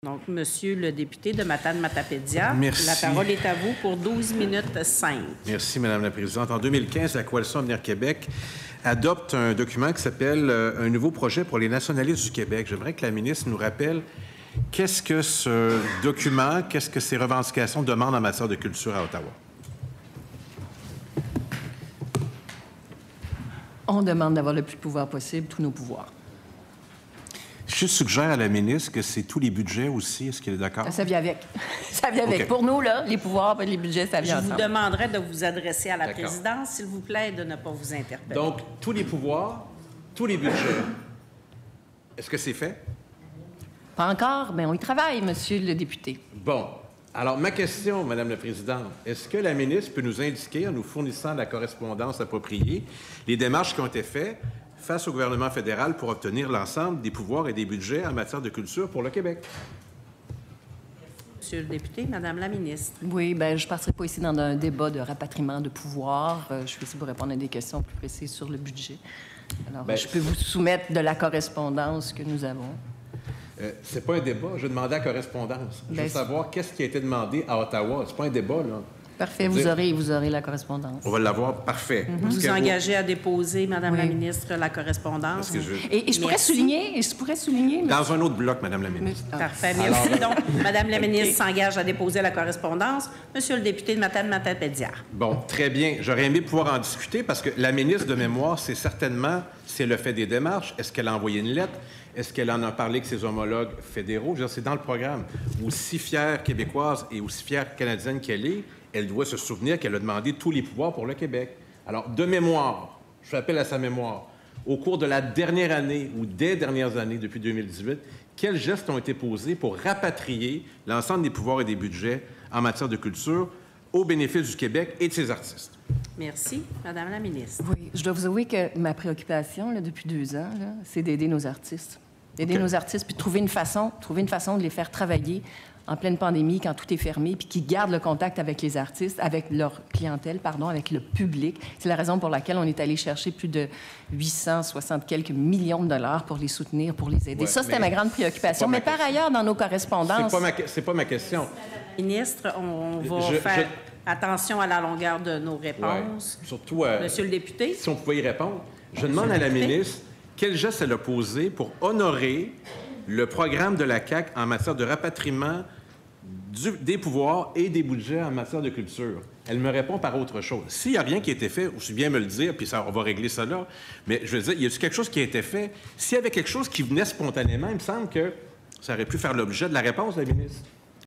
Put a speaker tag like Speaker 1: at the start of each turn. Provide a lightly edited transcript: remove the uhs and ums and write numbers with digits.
Speaker 1: Donc, Monsieur le député de Matane-Matapédia,
Speaker 2: Merci.
Speaker 1: la parole est à vous pour 12 minutes 5.
Speaker 2: Merci, Madame la Présidente. En 2015, la Coalition Avenir Québec adopte un document qui s'appelle « Un nouveau projet pour les nationalistes du Québec ». J'aimerais que la ministre nous rappelle qu'est-ce que ce document, qu'est-ce que ces revendications demandent en matière de culture à Ottawa.
Speaker 3: On demande d'avoir le plus de pouvoir possible, tous nos pouvoirs.
Speaker 2: Je suggère à la ministre que c'est tous les budgets aussi. Est-ce qu'elle est d'accord?
Speaker 3: Ça vient avec. Ça vient avec.
Speaker 2: OK.
Speaker 3: Pour nous, là, les pouvoirs et les budgets, ça vient
Speaker 1: Je vous
Speaker 3: ensemble.
Speaker 1: demanderai de vous adresser à la
Speaker 2: D'accord.
Speaker 1: présidence, s'il vous plaît, et de ne pas vous interpeller.
Speaker 2: Donc, tous les pouvoirs, tous les budgets. Est-ce que c'est fait?
Speaker 3: Pas encore, mais on y travaille, monsieur le député.
Speaker 2: Bon. Alors, ma question, Madame la Présidente, est-ce que la ministre peut nous indiquer, en nous fournissant la correspondance appropriée, les démarches qui ont été faites face au gouvernement fédéral pour obtenir l'ensemble des pouvoirs et des budgets en matière de culture pour le Québec?
Speaker 1: Monsieur le député, Madame la ministre.
Speaker 3: Oui, bien, je ne passerai pas ici dans un débat de rapatriement de pouvoir. Je suis ici pour répondre à des questions plus précises sur le budget. Alors,
Speaker 2: Bien,
Speaker 3: je peux vous soumettre de la correspondance que nous avons.
Speaker 2: C'est pas un débat. Je demandais à correspondance. Je veux
Speaker 3: Bien,
Speaker 2: savoir qu'est-ce qui a été demandé à Ottawa. C'est pas un débat, là.
Speaker 3: Parfait,
Speaker 2: Dire-
Speaker 3: vous aurez la correspondance.
Speaker 2: On va l'avoir parfait. Parce
Speaker 1: Vous
Speaker 2: que-
Speaker 1: engagez à déposer, Madame
Speaker 3: Oui.
Speaker 1: la ministre, la correspondance.
Speaker 2: parce que
Speaker 3: Et je pourrais
Speaker 1: Merci.
Speaker 3: souligner...
Speaker 2: Dans un autre bloc, Madame la ministre.
Speaker 1: Parfait, merci. Donc, Madame la ministre s'engage à déposer la correspondance. Monsieur le député de Matane-Matapédia.
Speaker 2: Bon, très bien. J'aurais aimé pouvoir en discuter parce que la ministre de mémoire, c'est certainement si elle a fait des démarches. Est-ce qu'elle a envoyé une lettre? Est-ce qu'elle en a parlé avec ses homologues fédéraux? Je veux dire, c'est dans le programme. Aussi fière québécoise et aussi fière canadienne qu'elle est, elle doit se souvenir qu'elle a demandé tous les pouvoirs pour le Québec. Alors, de mémoire, je fais appel à sa mémoire, au cours de la dernière année ou des dernières années, depuis 2018, quels gestes ont été posés pour rapatrier l'ensemble des pouvoirs et des budgets en matière de culture au bénéfice du Québec et de ses artistes?
Speaker 1: Merci, Madame la ministre.
Speaker 3: Oui, je dois vous avouer que ma préoccupation, là, depuis 2 ans, là, c'est d'aider nos artistes. D'aider
Speaker 2: OK.
Speaker 3: nos artistes, puis de trouver une façon de les faire travailler en pleine pandémie, quand tout est fermé, puis qu'ils gardent le contact avec les artistes, avec leur clientèle, pardon, avec le public. C'est la raison pour laquelle on est allé chercher plus de 860 quelques millions de dollars pour les soutenir, pour les aider.
Speaker 2: Ouais,
Speaker 3: Ça, c'était
Speaker 2: mais
Speaker 3: ma grande préoccupation.
Speaker 2: c'est pas
Speaker 3: Mais
Speaker 2: ma
Speaker 3: par
Speaker 2: question.
Speaker 3: ailleurs, dans nos correspondances...
Speaker 2: C'est pas ma question.
Speaker 1: Ministre, on va
Speaker 2: Je-
Speaker 1: faire attention à la longueur de nos réponses.
Speaker 2: Ouais. Surtout,
Speaker 1: Monsieur le député.
Speaker 2: si on pouvait y répondre. Je demande à la ministre quel geste elle a posé pour honorer le programme de la CAQ en matière de rapatriement des pouvoirs et des budgets en matière de culture. Elle me répond par autre chose. S'il n'y a rien qui a été fait, aussi bien me le dire, puis ça, on va régler ça là, mais je veux dire, y a-t-il quelque chose qui a été fait? S'il y avait quelque chose qui venait spontanément, il me semble que ça aurait pu faire l'objet de la réponse de la ministre.